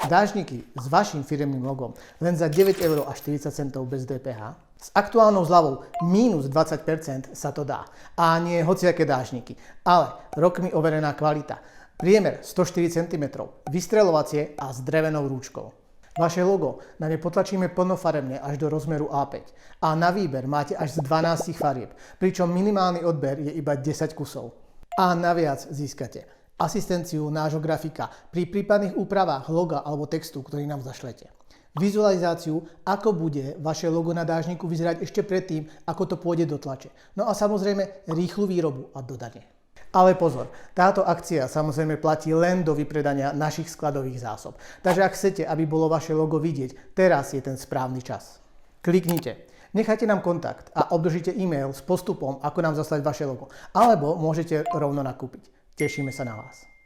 Dážniky s vašim firemným logom len za 9,40 € bez DPH. S aktuálnou zľavou minus 20% sa to dá. A nie hociaké dážniky, ale rokmi overená kvalita. Priemer 104 cm, vystreľovacie a s drevenou rúčkou. Vaše logo na ne potlačíme plnofarebne až do rozmeru A5. A na výber máte až z 12 farieb, pričom minimálny odber je iba 10 kusov. A naviac získate asistenciu nášho grafika pri prípadných úpravách loga alebo textu, ktorý nám zašlete. Vizualizáciu, ako bude vaše logo na dážniku vyzerať ešte predtým, ako to pôjde do tlače. No a samozrejme rýchlu výrobu a dodanie. Ale pozor, táto akcia samozrejme platí len do vypredania našich skladových zásob. Takže ak chcete, aby bolo vaše logo vidieť, teraz je ten správny čas. Kliknite, nechajte nám kontakt a obdržíte e-mail s postupom, ako nám zaslať vaše logo. Alebo môžete rovno nakúpiť. Tešíme sa na vás.